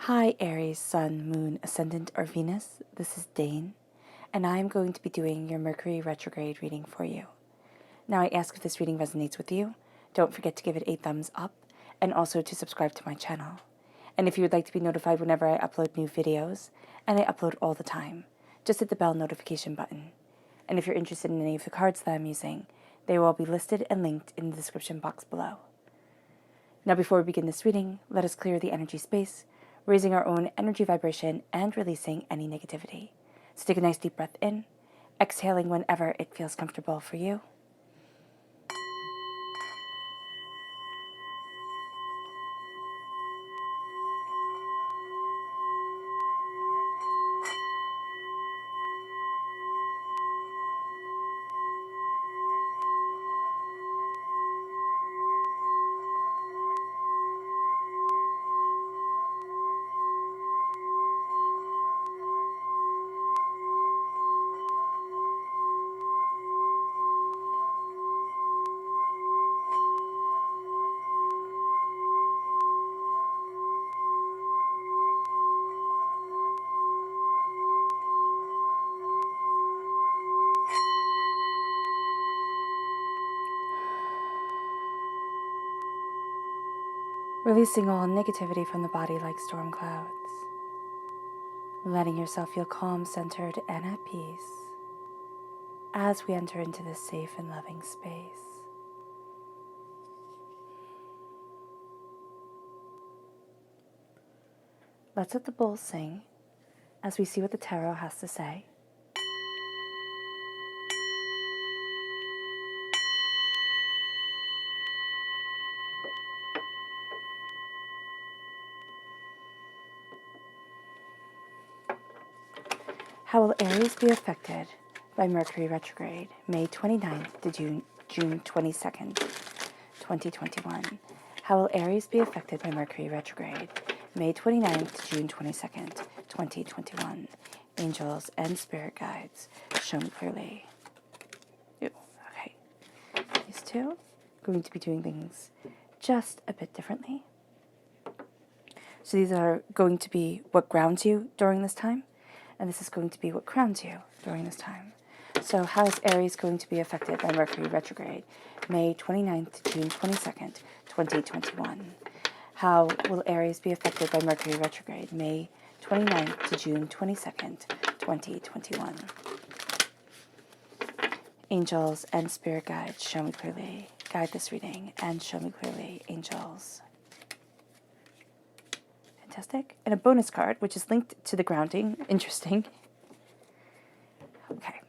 Hi Aries, Sun, Moon, Ascendant, or Venus. This is Dane, and I am going to be doing your Mercury Retrograde reading for you. Now I ask if this reading resonates with you. Don't forget to give it a thumbs up, and also to subscribe to my channel. And if you would like to be notified whenever I upload new videos, and I upload all the time, just hit the bell notification button. And if you're interested in any of the cards that I'm using, they will all be listed and linked in the description box below. Now before we begin this reading, let us clear the energy space, raising our own energy vibration and releasing any negativity. So take a nice deep breath in, exhaling whenever it feels comfortable for you. Releasing all negativity from the body like storm clouds. Letting yourself feel calm, centered, and at peace as we enter into this safe and loving space. Let's let the bowl sing as we see what the tarot has to say. How will Aries be affected by Mercury Retrograde, May 29th to June 22nd, 2021? How will Aries be affected by Mercury Retrograde, May 29th to June 22nd, 2021? Angels and spirit guides, show me clearly. Ooh, okay. These two are going to be doing things just a bit differently. So these are going to be what grounds you during this time, and this is going to be what crowns you during this time. So how is Aries going to be affected by Mercury Retrograde, May 29th to June 22nd, 2021? How will Aries be affected by Mercury Retrograde, May 29th to June 22nd, 2021? Angels and spirit guides, show me clearly. Guide this reading and show me clearly, angels. Fantastic. And a bonus card, which is linked to the grounding. Interesting. Okay.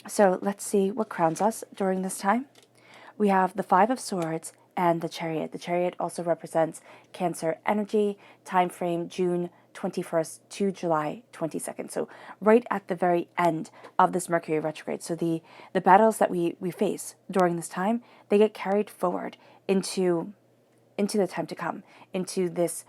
So let's see what crowns us during this time. We have the Five of Swords and the Chariot. The Chariot also represents Cancer energy, time frame June 21st to July 22nd. So right at the very end of this Mercury retrograde. So the battles that we face during this time, they get carried forward into the time to come, into this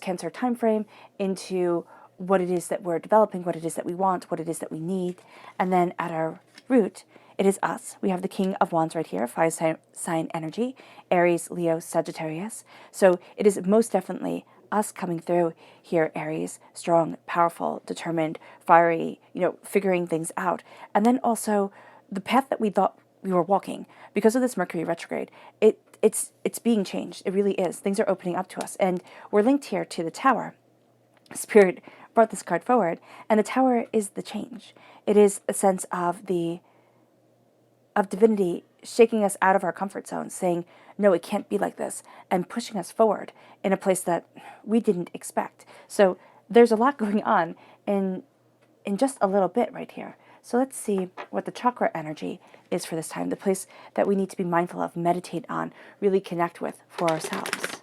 Cancer time frame, into what it is that we're developing, what it is that we want, what it is that we need. And then at our root, it is us. We have the King of Wands right here, fire sign energy, Aries, Leo, Sagittarius. So it is most definitely us coming through here, Aries, strong, powerful, determined, fiery, figuring things out. And then also the path that we thought we were walking, because of this Mercury retrograde, it's being changed. It really is. Things are opening up to us. And we're linked here to the Tower. Spirit brought this card forward, and the Tower is the change. It is a sense of divinity shaking us out of our comfort zone, saying, no, it can't be like this, and pushing us forward in a place that we didn't expect. So there's a lot going on in just a little bit right here. So let's see what the chakra energy is for this time, the place that we need to be mindful of, meditate on, really connect with for ourselves.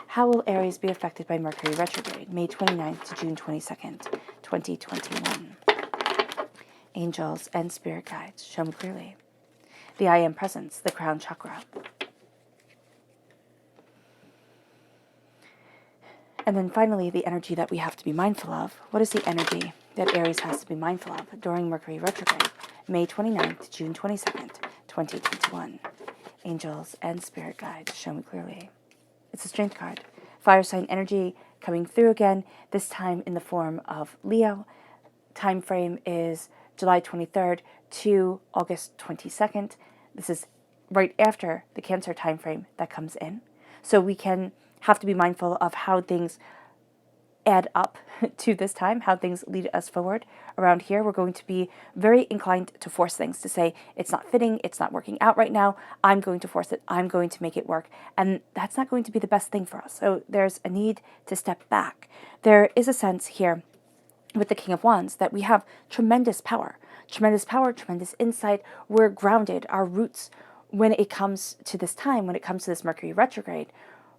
How will Aries be affected by Mercury retrograde, May 29th to June 22nd, 2021? Angels and spirit guides, show me clearly. The I Am Presence, the crown chakra. And then finally, the energy that we have to be mindful of. What is the energy that Aries has to be mindful of during Mercury retrograde, May 29th to June 22nd, 2021? Angels and spirit guides, show me clearly. It's a strength card. fire sign energy coming through again, this time in the form of Leo. Time frame is July 23rd to August 22nd. This is right after the Cancer time frame that comes in. So we can have to be mindful of how things add up to this time, how things lead us forward. Around here, we're going to be very inclined to force things, to say, it's not fitting, it's not working out right now, I'm going to force it, I'm going to make it work. And that's not going to be the best thing for us. So there's a need to step back. There is a sense here with the King of Wands that we have tremendous power, tremendous insight. We're grounded, our roots, when it comes to this time, when it comes to this Mercury retrograde,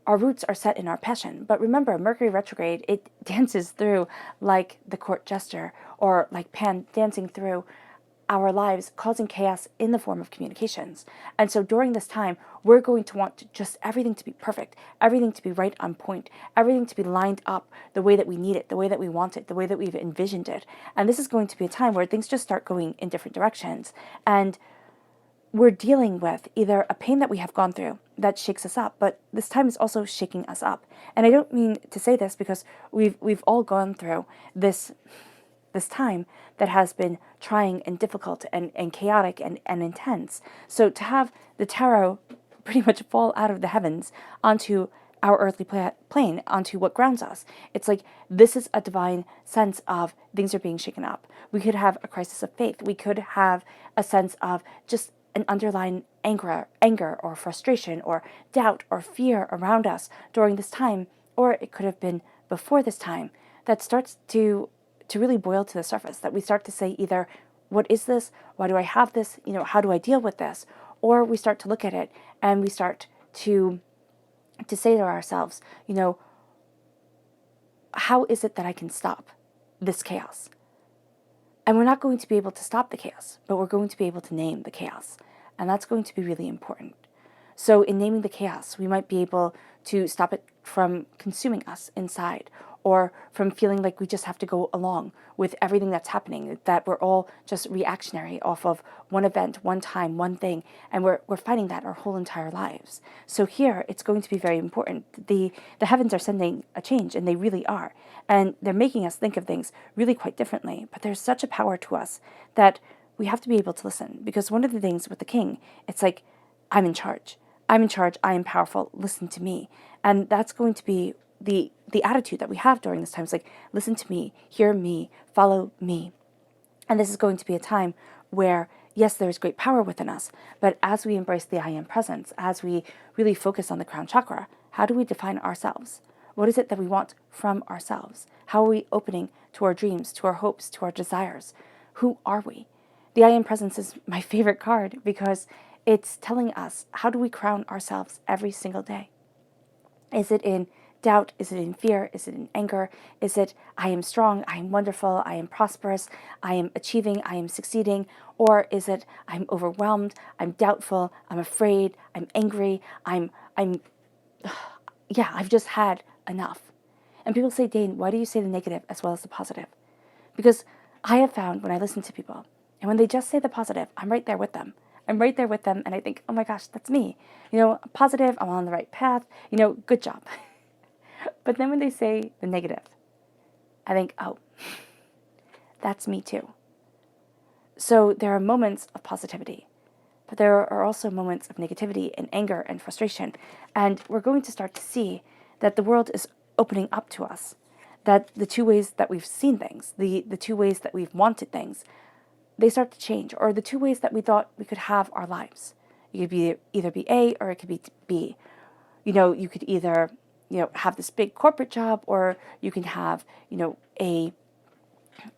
our roots are set in our passion. But remember, Mercury retrograde, it dances through like the court jester, or like Pan dancing through our lives, causing chaos in the form of communications. And so during this time, we're going to want just everything to be perfect, everything to be right on point, everything to be lined up the way that we need it, the way that we want it, the way that we've envisioned it. And this is going to be a time where things just start going in different directions. And we're dealing with either a pain that we have gone through that shakes us up, but this time is also shaking us up. And I don't mean to say this because we've all gone through this time that has been trying and difficult and chaotic and intense. So to have the tarot pretty much fall out of the heavens onto our earthly plane, onto what grounds us, it's like this is a divine sense of things are being shaken up. We could have a crisis of faith. We could have a sense of just an underlying anger or frustration or doubt or fear around us during this time, or it could have been before this time, that starts to really boil to the surface, that we start to say either, what is this? Why do I have this? How do I deal with this? Or we start to look at it and we start to say to ourselves, how is it that I can stop this chaos? And we're not going to be able to stop the chaos, but we're going to be able to name the chaos. And that's going to be really important. So in naming the chaos, we might be able to stop it from consuming us inside, or from feeling like we just have to go along with everything that's happening, that we're all just reactionary off of one event, one time, one thing, and we're fighting that our whole entire lives. So here, it's going to be very important. The heavens are sending a change, and they really are. And they're making us think of things really quite differently. But there's such a power to us that we have to be able to listen. Because one of the things with the king, it's like, I'm in charge. I'm in charge. I am powerful. Listen to me. And that's going to be the attitude that we have during this time. Is like, listen to me, hear me, follow me. And this is going to be a time where, yes, there's great power within us, but as we embrace the I am presence, as we really focus on the crown chakra, how do we define ourselves? What is it that we want from ourselves? How are we opening to our dreams, to our hopes, to our desires? Who are we? The I am presence is my favorite card because it's telling us, how do we crown ourselves every single day? Is it in doubt? Is it in fear? Is it in anger? Is it, I am strong, I am wonderful, I am prosperous, I am achieving, I am succeeding? Or is it, I'm overwhelmed, I'm doubtful, I'm afraid, I'm angry, I've just had enough. And people say, Dane, why do you say the negative as well as the positive? Because I have found when I listen to people, and when they just say the positive, I'm right there with them. I'm right there with them, and I think, oh my gosh, that's me. I'm positive, I'm on the right path, good job. But then when they say the negative, I think, oh, that's me too. So there are moments of positivity, but there are also moments of negativity and anger and frustration. And we're going to start to see that the world is opening up to us, that the two ways that we've seen things, the two ways that we've wanted things, they start to change, or the two ways that we thought we could have our lives. You could either be A or it could be B. You could either have this big corporate job, or you can have, a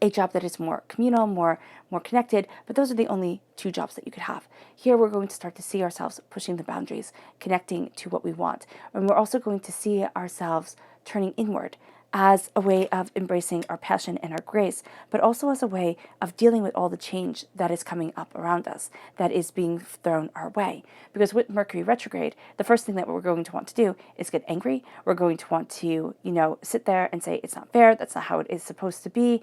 job that is more communal, more connected, but those are the only two jobs that you could have. Here we're going to start to see ourselves pushing the boundaries, connecting to what we want. And we're also going to see ourselves turning inward as a way of embracing our passion and our grace, but also as a way of dealing with all the change that is coming up around us, that is being thrown our way. Because with Mercury retrograde, the first thing that we're going to want to do is get angry. We're going to want to, sit there and say, it's not fair, that's not how it is supposed to be,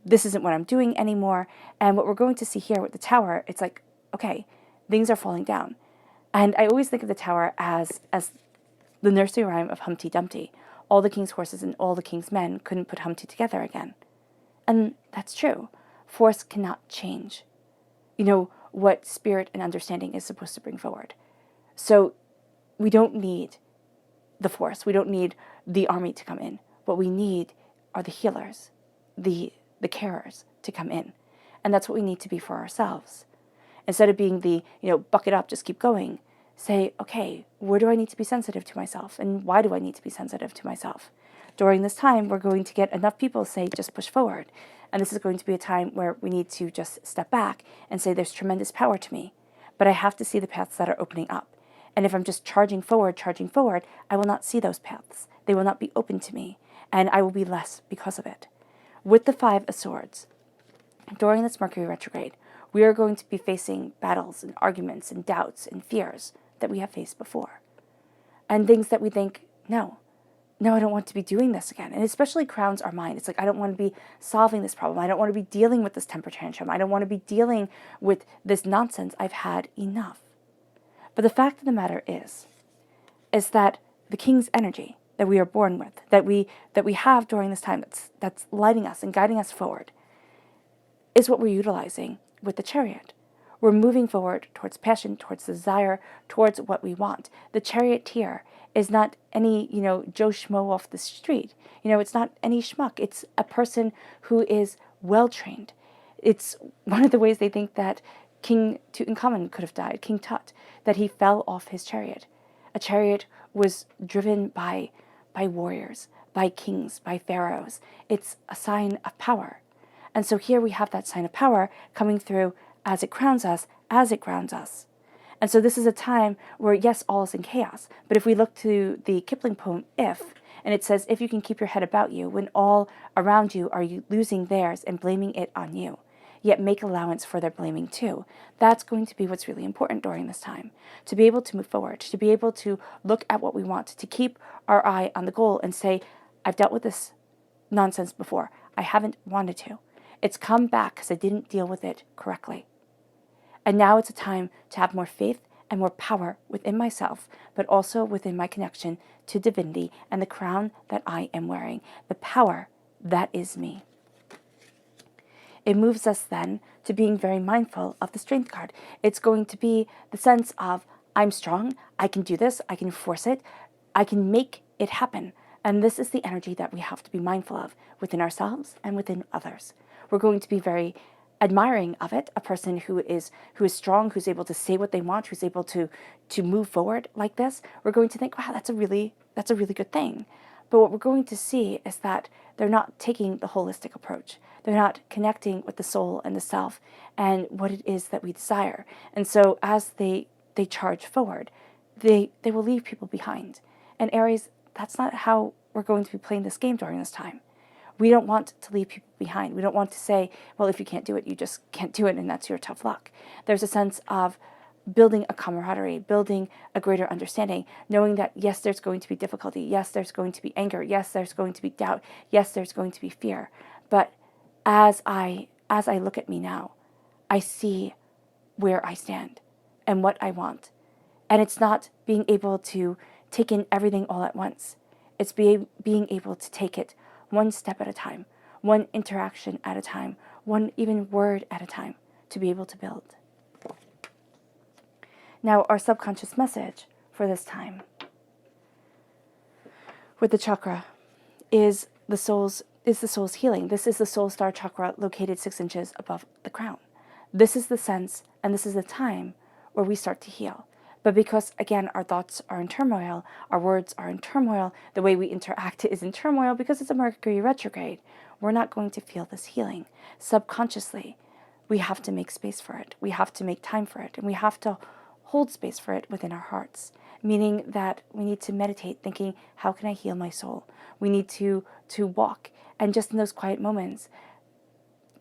this isn't what I'm doing anymore. And what we're going to see here with the tower, it's like, okay, things are falling down. And I always think of the tower as the nursery rhyme of Humpty Dumpty. All the king's horses and all the king's men couldn't put Humpty together again. And that's true. Force cannot change, what spirit and understanding is supposed to bring forward. So we don't need the force. We don't need the army to come in. What we need are the healers, the carers to come in. And that's what we need to be for ourselves. Instead of being the, buck it up, just keep going, say, okay, where do I need to be sensitive to myself? And why do I need to be sensitive to myself? During this time, we're going to get enough people say, just push forward. And this is going to be a time where we need to just step back and say, there's tremendous power to me, but I have to see the paths that are opening up. And if I'm just charging forward, I will not see those paths. They will not be open to me, and I will be less because of it. With the Five of Swords, during this Mercury retrograde, we are going to be facing battles and arguments and doubts and fears that we have faced before. And things that we think, no, I don't want to be doing this again. And especially crowns our mind. It's like, I don't want to be solving this problem. I don't want to be dealing with this temper tantrum. I don't want to be dealing with this nonsense. I've had enough. But the fact of the matter is that the king's energy that we are born with, that we have during this time, that's lighting us and guiding us forward, is what we're utilizing with the Chariot. We're moving forward towards passion, towards desire, towards what we want. The charioteer is not any, Joe Schmo off the street. It's not any schmuck. It's a person who is well-trained. It's one of the ways they think that King Tutankhamun could have died, King Tut, that he fell off his chariot. A chariot was driven by warriors, by kings, by pharaohs. It's a sign of power. And so here we have that sign of power coming through as it crowns us, as it grounds us. And so this is a time where, yes, all is in chaos. But if we look to the Kipling poem, If, and it says, if you can keep your head about you, when all around you are losing theirs and blaming it on you, yet make allowance for their blaming too. That's going to be what's really important during this time. To be able to move forward, to be able to look at what we want, to keep our eye on the goal and say, I've dealt with this nonsense before. I haven't wanted to. It's come back because I didn't deal with it correctly. And now it's a time to have more faith and more power within myself, but also within my connection to divinity and the crown that I am wearing, the power that is me. It moves us then to being very mindful of the Strength card. It's going to be the sense of, I'm strong, I can do this, I can force it, I can make it happen. And this is the energy that we have to be mindful of within ourselves and within others. We're going to be very admiring of it, a person who is strong, who's able to say what they want, who's able to move forward like this. We're going to think, wow, that's a really good thing. But what we're going to see is that they're not taking the holistic approach. They're not connecting with the soul and the self and what it is that we desire. And so as they charge forward, they will leave people behind. And Aries, that's not how we're going to be playing this game during this time. We don't want to leave people behind. We don't want to say, well, if you can't do it, you just can't do it, and that's your tough luck. There's a sense of building a camaraderie, building a greater understanding, knowing that, yes, there's going to be difficulty. Yes, there's going to be anger. Yes, there's going to be doubt. Yes, there's going to be fear. But as I look at me now, I see where I stand and what I want. And it's not being able to take in everything all at once. It's being able to take it one step at a time, one interaction at a time, one even word at a time, to be able to build. Now, our subconscious message for this time with the chakra is the soul's healing. This is the soul star chakra located 6 inches above the crown. This is the sense, and this is the time where we start to heal. But because, again, our thoughts are in turmoil, our words are in turmoil, the way we interact is in turmoil because it's a Mercury retrograde, we're not going to feel this healing. Subconsciously, we have to make space for it. We have to make time for it. And we have to hold space for it within our hearts, meaning that we need to meditate thinking, how can I heal my soul? We need to walk, and just in those quiet moments,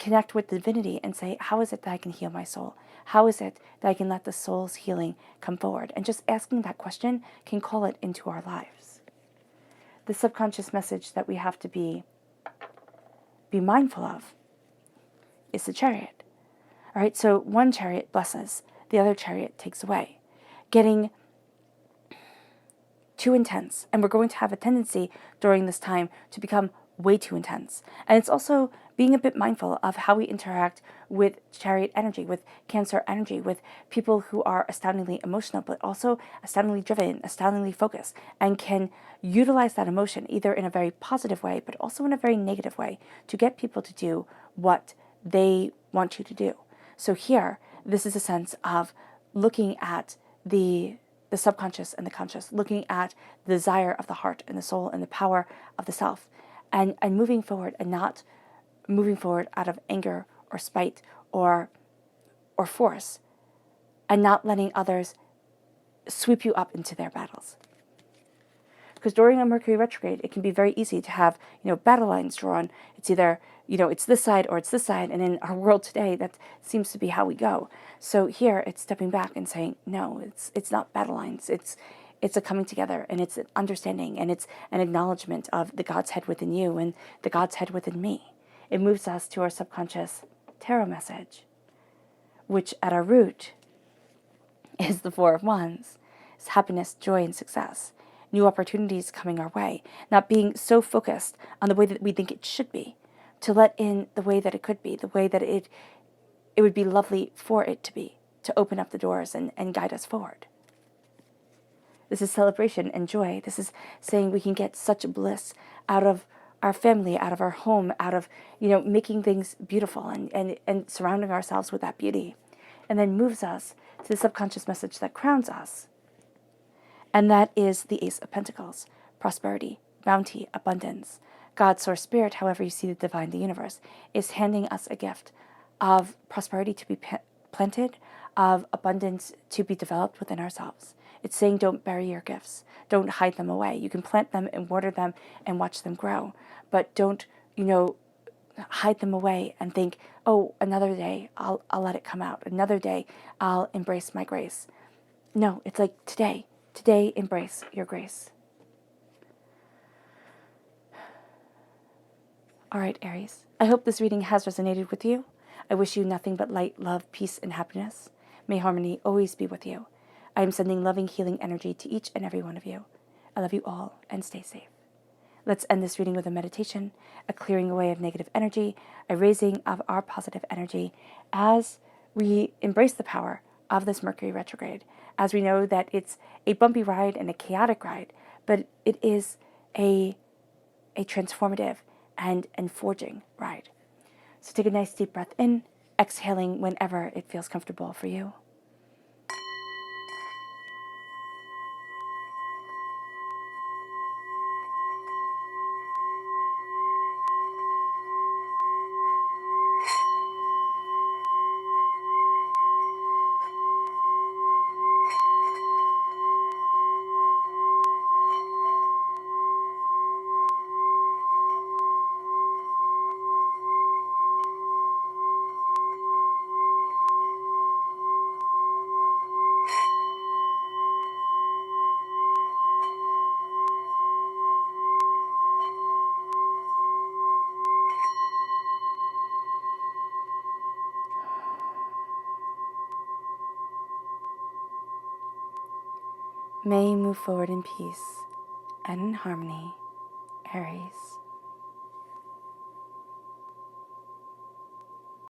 connect with divinity and say, how is it that I can heal my soul? How is it that I can let the soul's healing come forward? And just asking that question can call it into our lives. The subconscious message that we have to be mindful of is the Chariot. All right, so one chariot blesses, the other chariot takes away. Getting too intense. And we're going to have a tendency during this time to become way too intense. And it's also being a bit mindful of how we interact with Chariot energy, with Cancer energy, with people who are astoundingly emotional, but also astoundingly driven, astoundingly focused, and can utilize that emotion either in a very positive way, but also in a very negative way to get people to do what they want you to do. So here, this is a sense of looking at the subconscious and the conscious, looking at the desire of the heart and the soul and the power of the self, and moving forward, and not moving forward out of anger or spite or force, and not letting others sweep you up into their battles. Because during a Mercury retrograde, it can be very easy to have, battle lines drawn. It's either, it's this side or it's this side. And in our world today, that seems to be how we go. So here, it's stepping back and saying, no, it's not battle lines. It's a coming together, and it's an understanding, and it's an acknowledgement of the God's head within you and the God's head within me. It moves us to our subconscious tarot message, which at our root is the Four of Wands. It's happiness, joy, and success. New opportunities coming our way, not being so focused on the way that we think it should be, to let in the way that it could be, the way that it would be lovely for it to be, to open up the doors and guide us forward. This is celebration and joy. This is saying we can get such bliss out of our family, out of our home, out of, making things beautiful and surrounding ourselves with that beauty. And then moves us to the subconscious message that crowns us. And that is the Ace of Pentacles, prosperity, bounty, abundance. God, Source, Spirit, however you see the divine, the universe, is handing us a gift of prosperity to be planted, of abundance to be developed within ourselves. It's saying don't bury your gifts. Don't hide them away. You can plant them and water them and watch them grow. But don't, hide them away and think, oh, another day I'll let it come out. Another day I'll embrace my grace. No, it's like today. Today, embrace your grace. All right, Aries. I hope this reading has resonated with you. I wish you nothing but light, love, peace, and happiness. May harmony always be with you. I am sending loving, healing energy to each and every one of you. I love you all, and stay safe. Let's end this reading with a meditation, a clearing away of negative energy, a raising of our positive energy as we embrace the power of this Mercury retrograde, as we know that it's a bumpy ride and a chaotic ride, but it is a transformative and forging ride. So take a nice deep breath in, exhaling whenever it feels comfortable for you. May you move forward in peace and in harmony, Aries.